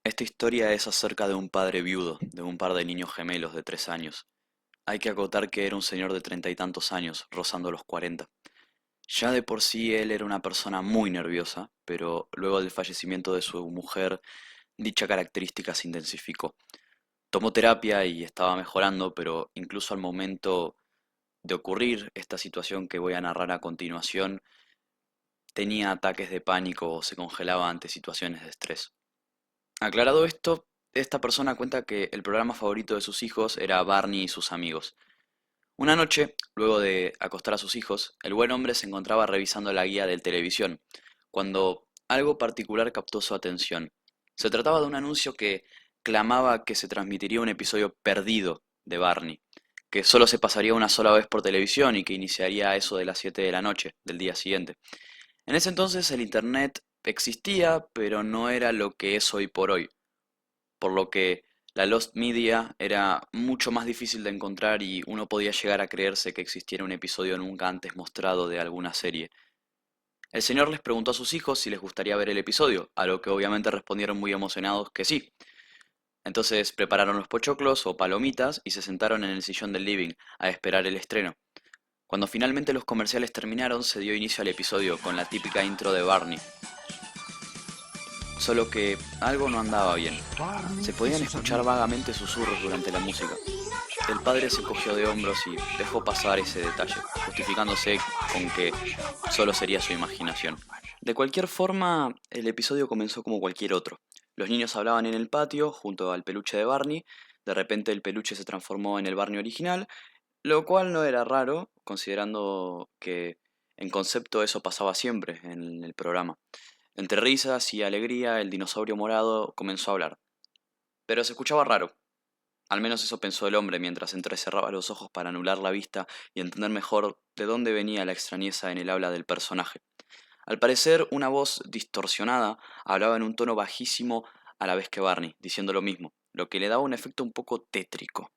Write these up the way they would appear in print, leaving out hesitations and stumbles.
Esta historia es acerca de un padre viudo, de un par de niños gemelos de 3 años. Hay que acotar que era un señor de 30 y tantos años, rozando los 40. Ya de por sí él era una persona muy nerviosa, pero luego del fallecimiento de su mujer, dicha característica se intensificó. Tomó terapia y estaba mejorando, pero incluso al momento de ocurrir esta situación que voy a narrar a continuación, tenía ataques de pánico o se congelaba ante situaciones de estrés. Aclarado esto, esta persona cuenta que el programa favorito de sus hijos era Barney y sus amigos. Una noche, luego de acostar a sus hijos, el buen hombre se encontraba revisando la guía de televisión, cuando algo particular captó su atención. Se trataba de un anuncio que clamaba que se transmitiría un episodio perdido de Barney, que solo se pasaría una sola vez por televisión y que iniciaría a eso de las 7 de la noche del día siguiente. En ese entonces el Internet existía, pero no era lo que es hoy por hoy, por lo que la Lost Media era mucho más difícil de encontrar y uno podía llegar a creerse que existiera un episodio nunca antes mostrado de alguna serie. El señor les preguntó a sus hijos si les gustaría ver el episodio, a lo que obviamente respondieron muy emocionados que sí. Entonces prepararon los pochoclos o palomitas y se sentaron en el sillón del living a esperar el estreno. Cuando finalmente los comerciales terminaron, se dio inicio al episodio con la típica intro de Barney, solo que algo no andaba bien. Se Barney y podían sus escuchar amigos. vagamente susurros durante la música. El padre se cogió de hombros y dejó pasar ese detalle, justificándose con que solo sería su imaginación. De cualquier forma, el episodio comenzó como cualquier otro. Los niños hablaban en el patio, junto al peluche de Barney. De repente el peluche se transformó en el Barney original, lo cual no era raro, considerando que en concepto eso pasaba siempre en el programa. Entre risas y alegría, el dinosaurio morado comenzó a hablar. Pero se escuchaba raro. Al menos eso pensó el hombre mientras entrecerraba los ojos para anular la vista y entender mejor de dónde venía la extrañeza en el habla del personaje. Al parecer, una voz distorsionada hablaba en un tono bajísimo a la vez que Barney, diciendo lo mismo, lo que le daba un efecto un poco tétrico.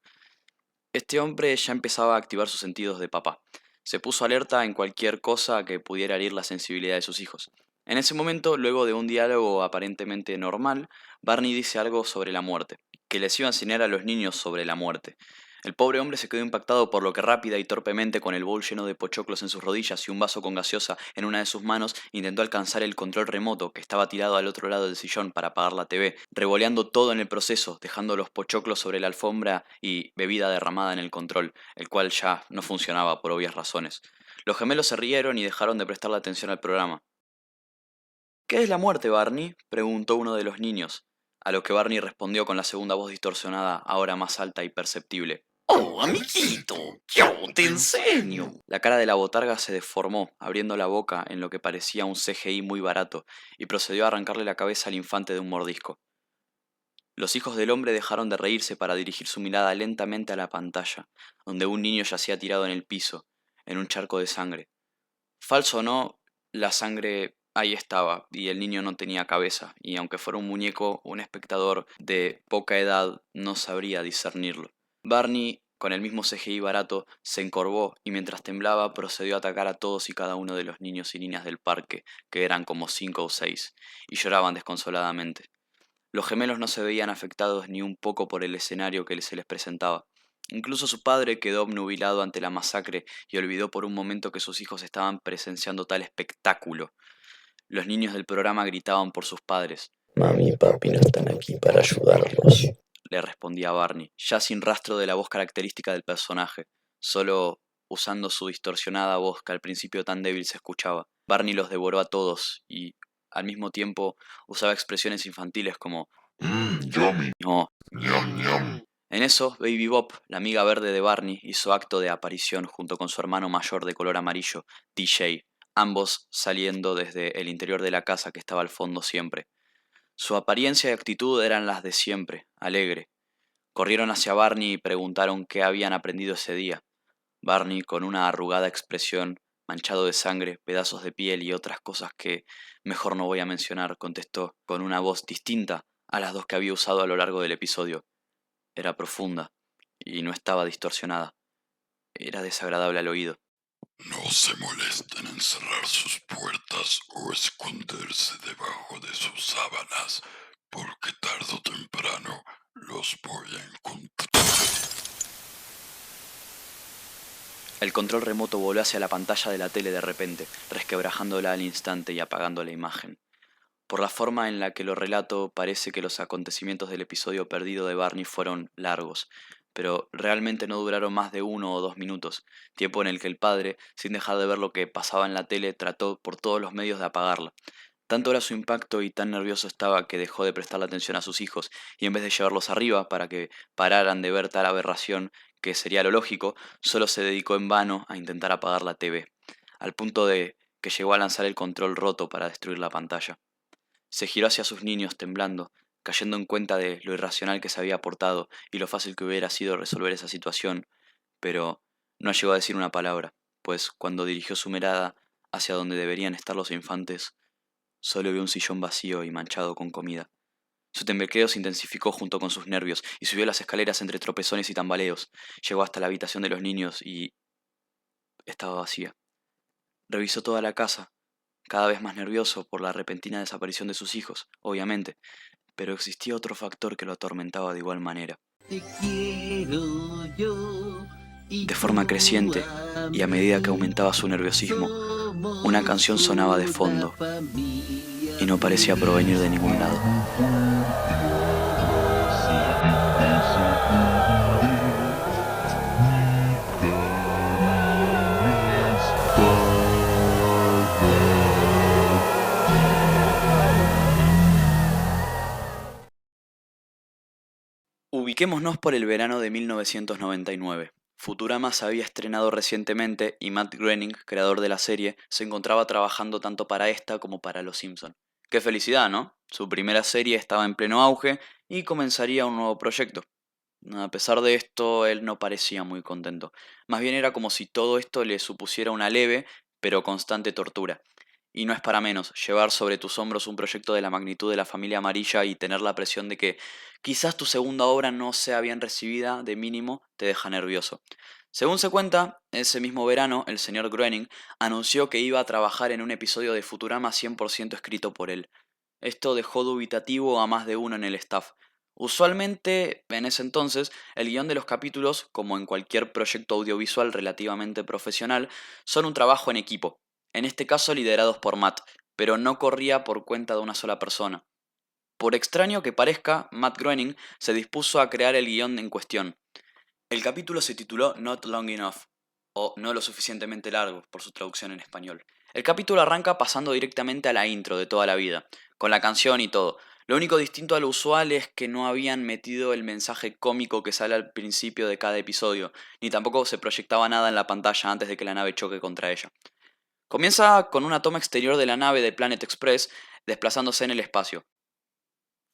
Este hombre ya empezaba a activar sus sentidos de papá. Se puso alerta en cualquier cosa que pudiera herir la sensibilidad de sus hijos. En ese momento, luego de un diálogo aparentemente normal, Barney dice algo sobre la muerte, que les iba a enseñar a los niños sobre la muerte. El pobre hombre se quedó impactado por lo que rápida y torpemente, con el bowl lleno de pochoclos en sus rodillas y un vaso con gaseosa en una de sus manos, intentó alcanzar el control remoto que estaba tirado al otro lado del sillón para apagar la TV, revoleando todo en el proceso, dejando los pochoclos sobre la alfombra y bebida derramada en el control, el cual ya no funcionaba por obvias razones. Los gemelos se rieron y dejaron de prestarle atención al programa. ¿Qué es la muerte, Barney?, preguntó uno de los niños, a lo que Barney respondió con la segunda voz distorsionada, ahora más alta y perceptible. Oh, amiguito, yo te enseño. La cara de la botarga se deformó, abriendo la boca en lo que parecía un CGI muy barato, y procedió a arrancarle la cabeza al infante de un mordisco. Los hijos del hombre dejaron de reírse para dirigir su mirada lentamente a la pantalla, donde un niño yacía tirado en el piso, en un charco de sangre. Falso o no, la sangre ahí estaba, y el niño no tenía cabeza, y aunque fuera un muñeco, un espectador de poca edad no sabría discernirlo. Barney, con el mismo CGI barato, se encorvó y mientras temblaba procedió a atacar a todos y cada uno de los niños y niñas del parque, que eran como 5 o 6, y lloraban desconsoladamente. Los gemelos no se veían afectados ni un poco por el escenario que se les presentaba. Incluso su padre quedó obnubilado ante la masacre y olvidó por un momento que sus hijos estaban presenciando tal espectáculo. Los niños del programa gritaban por sus padres. Mami y papi no están aquí para ayudarlos. Le respondía Barney, ya sin rastro de la voz característica del personaje, solo usando su distorsionada voz que al principio tan débil se escuchaba. Barney los devoró a todos y, al mismo tiempo, usaba expresiones infantiles como Yummy, no. yum, yum. En eso, Baby Bob, la amiga verde de Barney, hizo acto de aparición junto con su hermano mayor de color amarillo, DJ, ambos saliendo desde el interior de la casa que estaba al fondo siempre. Su apariencia y actitud eran las de siempre, alegre. Corrieron hacia Barney y preguntaron qué habían aprendido ese día. Barney, con una arrugada expresión, manchado de sangre, pedazos de piel y otras cosas que mejor no voy a mencionar, contestó, con una voz distinta a las dos que había usado a lo largo del episodio. Era profunda y no estaba distorsionada. Era desagradable al oído. No se molesten en cerrar sus puertas o esconderse debajo de sus sábanas, porque tarde o El control remoto voló hacia la pantalla de la tele de repente, resquebrajándola al instante y apagando la imagen. Por la forma en la que lo relato, parece que los acontecimientos del episodio perdido de Barney fueron largos, pero realmente no duraron más de 1 o 2 minutos, tiempo en el que el padre, sin dejar de ver lo que pasaba en la tele, trató por todos los medios de apagarla. Tanto era su impacto y tan nervioso estaba que dejó de prestarle atención a sus hijos, y en vez de llevarlos arriba para que pararan de ver tal aberración, que sería lo lógico, solo se dedicó en vano a intentar apagar la TV, al punto de que llegó a lanzar el control roto para destruir la pantalla. Se giró hacia sus niños temblando, cayendo en cuenta de lo irracional que se había portado y lo fácil que hubiera sido resolver esa situación, pero no llegó a decir una palabra, pues cuando dirigió su mirada hacia donde deberían estar los infantes, solo vio un sillón vacío y manchado con comida. Su temblequeo se intensificó junto con sus nervios y subió las escaleras entre tropezones y tambaleos. Llegó hasta la habitación de los niños y estaba vacía. Revisó toda la casa, cada vez más nervioso por la repentina desaparición de sus hijos, obviamente, pero existía otro factor que lo atormentaba de igual manera. De forma creciente, y a medida que aumentaba su nerviosismo, una canción sonaba de fondo y no parecía provenir de ningún lado. Ubiquémonos por el verano de 1999. Futurama se había estrenado recientemente y Matt Groening, creador de la serie, se encontraba trabajando tanto para esta como para Los Simpson. ¡Qué felicidad!, ¿no? Su primera serie estaba en pleno auge y comenzaría un nuevo proyecto. A pesar de esto, él no parecía muy contento. Más bien era como si todo esto le supusiera una leve, pero constante tortura. Y no es para menos, llevar sobre tus hombros un proyecto de la magnitud de La Familia Amarilla y tener la presión de que quizás tu segunda obra no sea bien recibida, de mínimo, te deja nervioso. Según se cuenta, ese mismo verano, el señor Groening anunció que iba a trabajar en un episodio de Futurama 100% escrito por él. Esto dejó dubitativo a más de uno en el staff. Usualmente, en ese entonces, el guión de los capítulos, como en cualquier proyecto audiovisual relativamente profesional, son un trabajo en equipo, en este caso liderados por Matt, pero no corría por cuenta de una sola persona. Por extraño que parezca, Matt Groening se dispuso a crear el guión en cuestión. El capítulo se tituló Not Long Enough, o No lo suficientemente largo, por su traducción en español. El capítulo arranca pasando directamente a la intro de toda la vida, con la canción y todo. Lo único distinto a lo usual es que no habían metido el mensaje cómico que sale al principio de cada episodio, ni tampoco se proyectaba nada en la pantalla antes de que la nave choque contra ella. Comienza con una toma exterior de la nave de Planet Express desplazándose en el espacio.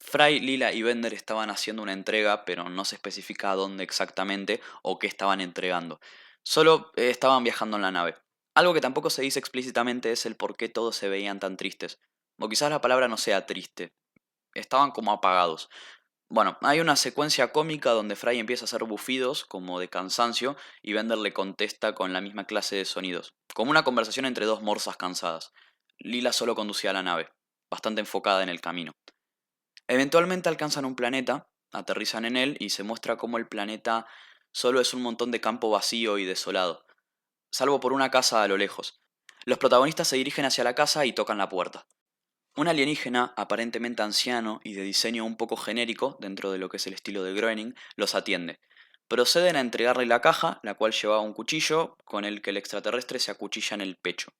Fry, Lila y Bender estaban haciendo una entrega, pero no se especifica a dónde exactamente o qué estaban entregando. Solo estaban viajando en la nave. Algo que tampoco se dice explícitamente es el por qué todos se veían tan tristes. O quizás la palabra no sea triste. Estaban como apagados. Bueno, hay una secuencia cómica donde Fry empieza a hacer bufidos, como de cansancio, y Bender le contesta con la misma clase de sonidos, como una conversación entre dos morsas cansadas. Lila solo conducía la nave, bastante enfocada en el camino. Eventualmente alcanzan un planeta, aterrizan en él y se muestra cómo el planeta solo es un montón de campo vacío y desolado, salvo por una casa a lo lejos. Los protagonistas se dirigen hacia la casa y tocan la puerta. Un alienígena, aparentemente anciano y de diseño un poco genérico, dentro de lo que es el estilo de Groening, los atiende. Proceden a entregarle la caja, la cual llevaba un cuchillo, con el que el extraterrestre se acuchilla en el pecho.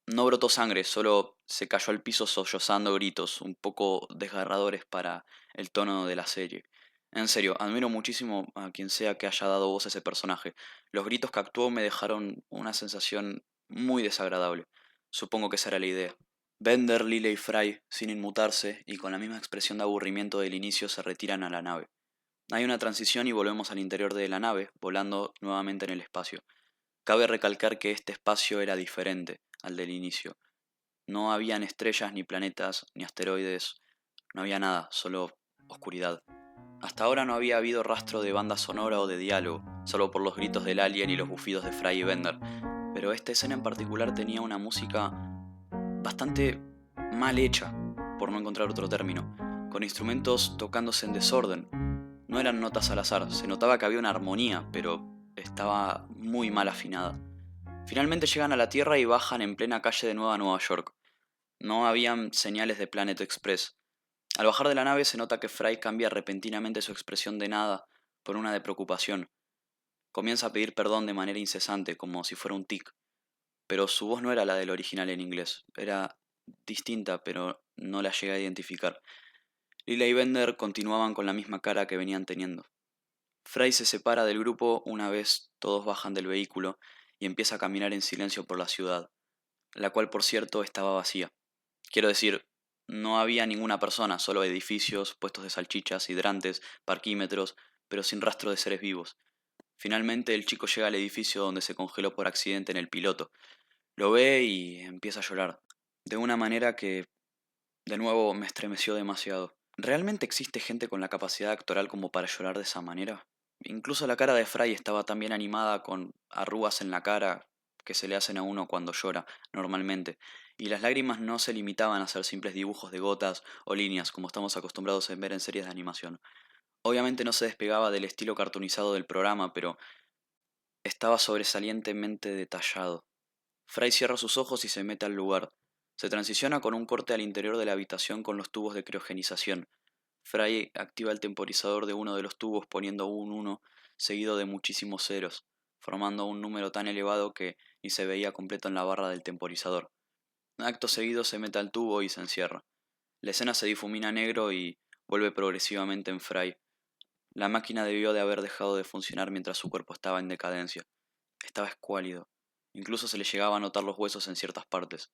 No brotó sangre, solo se cayó al piso sollozando gritos, un poco desgarradores para el tono de la serie. En serio, admiro muchísimo a quien sea que haya dado voz a ese personaje. Los gritos que actuó me dejaron una sensación muy desagradable. Supongo que esa era la idea. Bender, Lila y Fry, sin inmutarse y con la misma expresión de aburrimiento del inicio, se retiran a la nave. Hay una transición y volvemos al interior de la nave, volando nuevamente en el espacio. Cabe recalcar que este espacio era diferente al del inicio. No habían estrellas, ni planetas, ni asteroides, no había nada, solo oscuridad. Hasta ahora no había habido rastro de banda sonora o de diálogo, salvo por los gritos del alien y los bufidos de Fry y Bender, pero esta escena en particular tenía una música bastante mal hecha, por no encontrar otro término, con instrumentos tocándose en desorden. No eran notas al azar, se notaba que había una armonía, pero estaba muy mal afinada. Finalmente llegan a la Tierra y bajan en plena calle de Nueva York. No habían señales de Planet Express. Al bajar de la nave se nota que Fry cambia repentinamente su expresión de nada por una de preocupación. Comienza a pedir perdón de manera incesante, como si fuera un tic, pero su voz no era la del original en inglés, era distinta, pero no la llegué a identificar. Lila y Bender continuaban con la misma cara que venían teniendo. Fry se separa del grupo una vez todos bajan del vehículo y empieza a caminar en silencio por la ciudad, la cual por cierto estaba vacía. Quiero decir, no había ninguna persona, solo edificios, puestos de salchichas, hidrantes, parquímetros, pero sin rastro de seres vivos. Finalmente el chico llega al edificio donde se congeló por accidente en el piloto. Lo ve y empieza a llorar, de una manera que, de nuevo, me estremeció demasiado. ¿Realmente existe gente con la capacidad actoral como para llorar de esa manera? Incluso la cara de Fry estaba tan bien animada con arrugas en la cara que se le hacen a uno cuando llora, normalmente, y las lágrimas no se limitaban a ser simples dibujos de gotas o líneas como estamos acostumbrados a ver en series de animación. Obviamente no se despegaba del estilo cartoonizado del programa, pero estaba sobresalientemente detallado. Fry cierra sus ojos y se mete al lugar. Se transiciona con un corte al interior de la habitación con los tubos de criogenización. Fry activa el temporizador de uno de los tubos poniendo un 1 seguido de muchísimos ceros, formando un número tan elevado que ni se veía completo en la barra del temporizador. Acto seguido se mete al tubo y se encierra. La escena se difumina negro y vuelve progresivamente en Fry. La máquina debió de haber dejado de funcionar mientras su cuerpo estaba en decadencia. Estaba escuálido. Incluso se le llegaba a notar los huesos en ciertas partes.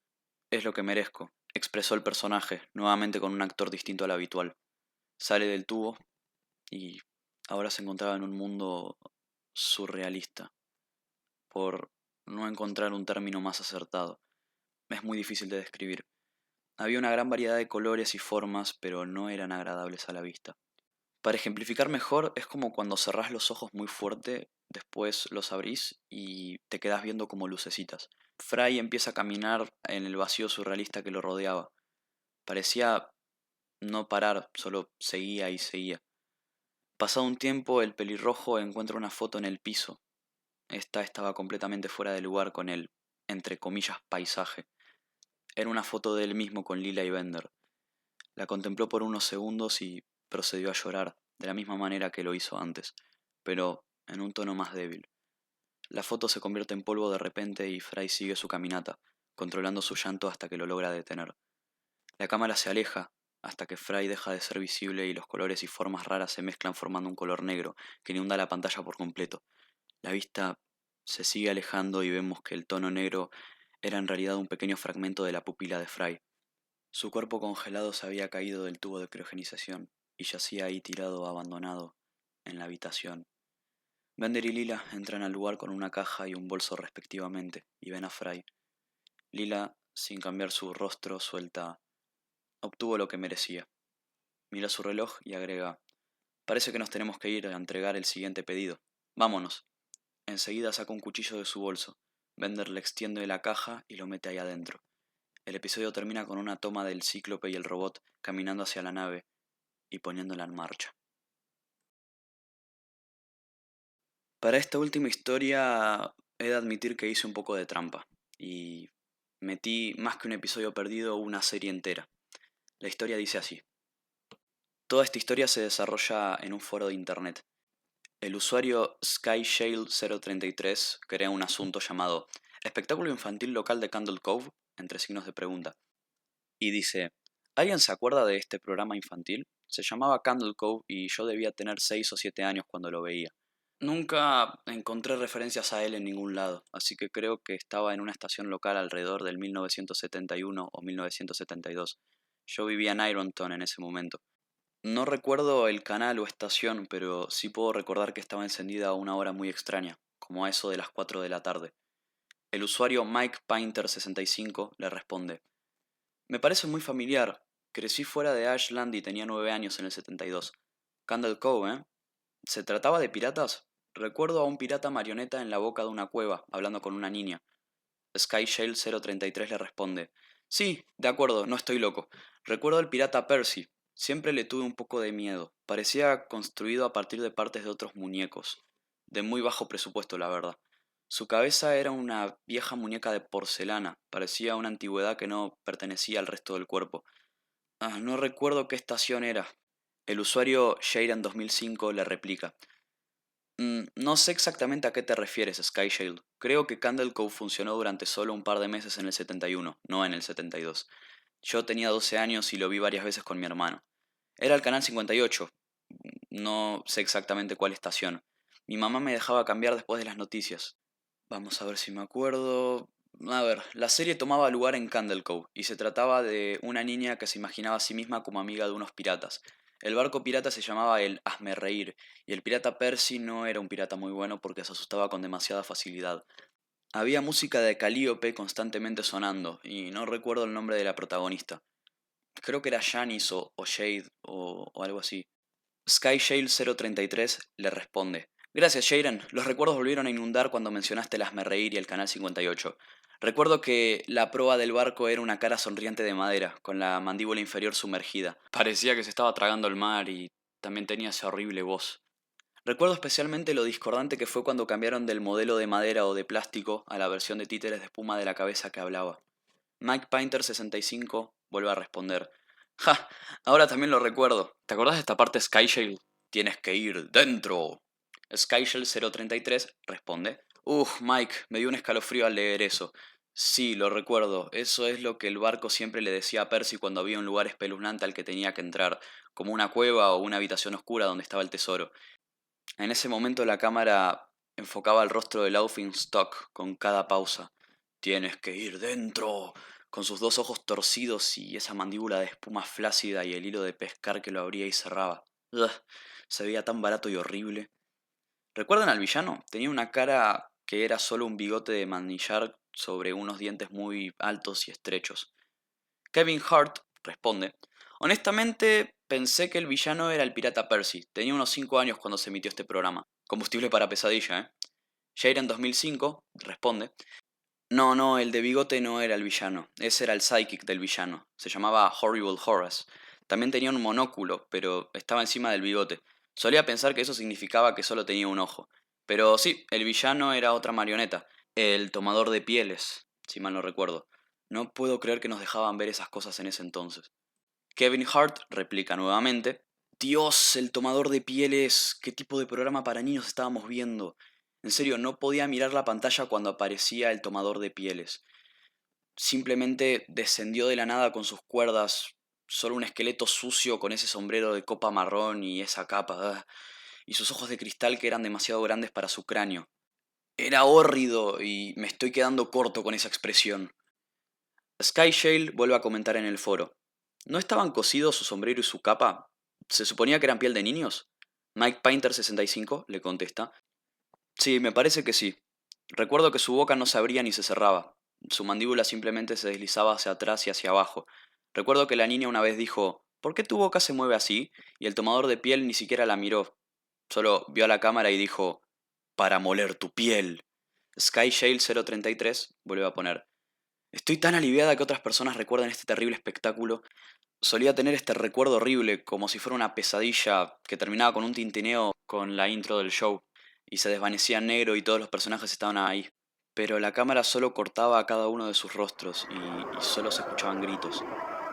Es lo que merezco, expresó el personaje, nuevamente con un actor distinto al habitual. Sale del tubo y ahora se encontraba en un mundo surrealista, por no encontrar un término más acertado. Es muy difícil de describir. Había una gran variedad de colores y formas, pero no eran agradables a la vista. Para ejemplificar mejor, es como cuando cerrás los ojos muy fuerte, después los abrís y te quedás viendo como lucecitas. Fry empieza a caminar en el vacío surrealista que lo rodeaba. Parecía no parar, solo seguía y seguía. Pasado un tiempo, el pelirrojo encuentra una foto en el piso. Esta estaba completamente fuera de lugar con el, entre comillas, paisaje. Era una foto de él mismo con Lila y Bender. La contempló por unos segundos y procedió a llorar, de la misma manera que lo hizo antes, pero en un tono más débil. La foto se convierte en polvo de repente y Fry sigue su caminata, controlando su llanto hasta que lo logra detener. La cámara se aleja, hasta que Fry deja de ser visible y los colores y formas raras se mezclan formando un color negro que inunda la pantalla por completo. La vista se sigue alejando y vemos que el tono negro era en realidad un pequeño fragmento de la pupila de Fry. Su cuerpo congelado se había caído del tubo de criogenización y yacía ahí tirado abandonado en la habitación. Bender y Lila entran al lugar con una caja y un bolso respectivamente y ven a Fry. Lila, sin cambiar su rostro, suelta: obtuvo lo que merecía. Mira su reloj y agrega: parece que nos tenemos que ir a entregar el siguiente pedido. Vámonos. Enseguida saca un cuchillo de su bolso. Bender le extiende la caja y lo mete ahí adentro. El episodio termina con una toma del cíclope y el robot caminando hacia la nave y poniéndola en marcha. Para esta última historia he de admitir que hice un poco de trampa y metí más que un episodio perdido, una serie entera. La historia dice así. Toda esta historia se desarrolla en un foro de internet. El usuario SkyShale033 crea un asunto llamado Espectáculo infantil local de Candle Cove, entre signos de pregunta. Y dice, ¿alguien se acuerda de este programa infantil? Se llamaba Candle Cove y yo debía tener 6 o 7 años cuando lo veía. Nunca encontré referencias a él en ningún lado, así que creo que estaba en una estación local alrededor del 1971 o 1972. Yo vivía en Ironton en ese momento. No recuerdo el canal o estación, pero sí puedo recordar que estaba encendida a una hora muy extraña, como a eso de las 4 de la tarde. El usuario Mike Painter65 le responde, me parece muy familiar, crecí fuera de Ashland y tenía 9 años en el 72. Candle Cove, ¿eh? ¿Se trataba de piratas? Recuerdo a un pirata marioneta en la boca de una cueva, hablando con una niña. SkyShale033 le responde, sí, de acuerdo, no estoy loco. Recuerdo al pirata Percy. Siempre le tuve un poco de miedo. Parecía construido a partir de partes de otros muñecos. de muy bajo presupuesto, la verdad. Su cabeza era una vieja muñeca de porcelana, parecía una antigüedad que no pertenecía al resto del cuerpo. No recuerdo qué estación era. El usuario Shairan2005 le replica. No sé exactamente a qué te refieres, Skyshale. Creo que Candle Cove funcionó durante solo un par de meses en el 71, no en el 72. Yo tenía 12 años y lo vi varias veces con mi hermano. Era el canal 58. No sé exactamente cuál estación. Mi mamá me dejaba cambiar después de las noticias. Vamos a ver si me acuerdo. A ver, la serie tomaba lugar en Candle Cove y se trataba de una niña que se imaginaba a sí misma como amiga de unos piratas. El barco pirata se llamaba el Hazme Reír y el pirata Percy no era un pirata muy bueno porque se asustaba con demasiada facilidad. Había música de Calíope constantemente sonando y no recuerdo el nombre de la protagonista. Creo que era Janice o Jade o algo así. SkyShale033 le responde. Gracias, Sharon. Los recuerdos volvieron a inundar cuando mencionaste el Hazme Reír y el Canal 58. Recuerdo que la proa del barco era una cara sonriente de madera, con la mandíbula inferior sumergida. Parecía que se estaba tragando el mar y también tenía esa horrible voz. Recuerdo especialmente lo discordante que fue cuando cambiaron del modelo de madera o de plástico a la versión de títeres de espuma de la cabeza que hablaba. Mike Painter65 vuelve a responder. ¡Ja! Ahora también lo recuerdo. ¿Te acordás de esta parte, Skyshale? Tienes que ir dentro. Skyshale033 responde. Mike, me dio un escalofrío al leer eso. Sí, lo recuerdo. Eso es lo que el barco siempre le decía a Percy cuando había un lugar espeluznante al que tenía que entrar, como una cueva o una habitación oscura donde estaba el tesoro. En ese momento la cámara enfocaba el rostro de Stock con cada pausa. Tienes que ir dentro. Con sus dos ojos torcidos y esa mandíbula de espuma flácida y el hilo de pescar que lo abría y cerraba. Ugh, se veía tan barato y horrible. ¿Recuerdan al villano? Tenía una cara que era solo un bigote de manillar sobre unos dientes muy altos y estrechos. Kevin Hart responde. Honestamente, pensé que el villano era el pirata Percy. Tenía unos 5 años cuando se emitió este programa. Combustible para pesadilla, ¿eh? Jairen2005 responde. No, el de bigote no era el villano. Ese era el psychic del villano. Se llamaba Horrible Horace. También tenía un monóculo, pero estaba encima del bigote. Solía pensar que eso significaba que solo tenía un ojo. Pero sí, el villano era otra marioneta. El tomador de pieles, si mal no recuerdo. No puedo creer que nos dejaban ver esas cosas en ese entonces. Kevin Hart replica nuevamente. Dios, el tomador de pieles, ¿qué tipo de programa para niños estábamos viendo? En serio, no podía mirar la pantalla cuando aparecía el tomador de pieles. Simplemente descendió de la nada con sus cuerdas, solo un esqueleto sucio con ese sombrero de copa marrón y esa capa, y sus ojos de cristal que eran demasiado grandes para su cráneo. Era hórrido y me estoy quedando corto con esa expresión. Skyshale vuelve a comentar en el foro. ¿No estaban cosidos su sombrero y su capa? ¿Se suponía que eran piel de niños? Mike Painter65 le contesta. Sí, me parece que sí. Recuerdo que su boca no se abría ni se cerraba. Su mandíbula simplemente se deslizaba hacia atrás y hacia abajo. Recuerdo que la niña una vez dijo, ¿por qué tu boca se mueve así? Y el tomador de piel ni siquiera la miró. Solo vio a la cámara y dijo, para moler tu piel. SkyShale033 vuelve a poner. Estoy tan aliviada que otras personas recuerden este terrible espectáculo. Solía tener este recuerdo horrible, como si fuera una pesadilla que terminaba con un tintineo con la intro del show, y se desvanecía en negro y todos los personajes estaban ahí. Pero la cámara solo cortaba a cada uno de sus rostros y solo se escuchaban gritos.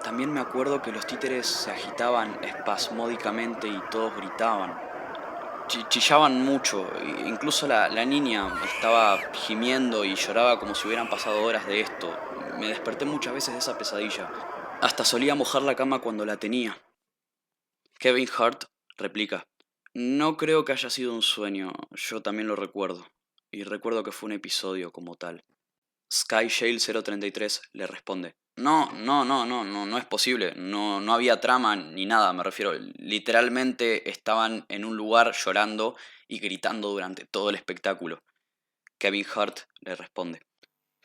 También me acuerdo que los títeres se agitaban espasmódicamente y todos gritaban. Chillaban mucho, incluso la niña estaba gimiendo y lloraba como si hubieran pasado horas de esto. Me desperté muchas veces de esa pesadilla. Hasta solía mojar la cama cuando la tenía. Kevin Hart replica. No creo que haya sido un sueño, yo también lo recuerdo. Y recuerdo que fue un episodio como tal. SkyShale033 le responde. No es posible. No había trama ni nada, me refiero. Literalmente estaban en un lugar llorando y gritando durante todo el espectáculo. Kevin Hart le responde.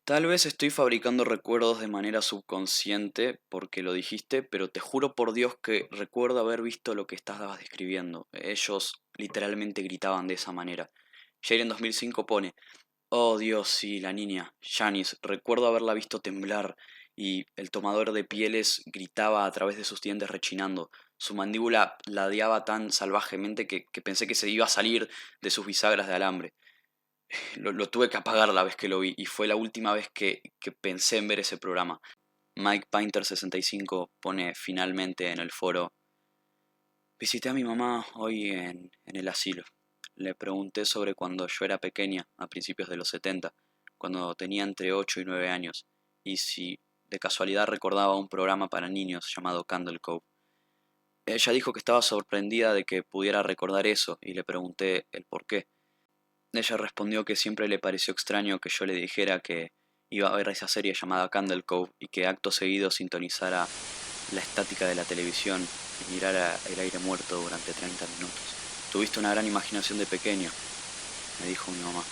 Tal vez estoy fabricando recuerdos de manera subconsciente porque lo dijiste, pero te juro por Dios que recuerdo haber visto lo que estabas describiendo. Ellos literalmente gritaban de esa manera. Jaren2005 pone, oh Dios, sí, la niña, Janice, recuerdo haberla visto temblar y el tomador de pieles gritaba a través de sus dientes rechinando. Su mandíbula ladeaba tan salvajemente que pensé que se iba a salir de sus bisagras de alambre. Lo tuve que apagar la vez que lo vi y fue la última vez que pensé en ver ese programa. Mike Painter 65 pone finalmente en el foro: visité a mi mamá hoy en el asilo. Le pregunté sobre cuando yo era pequeña, a principios de los 70, cuando tenía entre 8 y 9 años, y si de casualidad recordaba un programa para niños llamado Candle Cove. Ella dijo que estaba sorprendida de que pudiera recordar eso y le pregunté el por qué. Ella respondió que siempre le pareció extraño que yo le dijera que iba a ver esa serie llamada Candle Cove y que acto seguido sintonizara la estática de la televisión y mirara el aire muerto durante 30 minutos. Tuviste una gran imaginación de pequeño, me dijo mi mamá.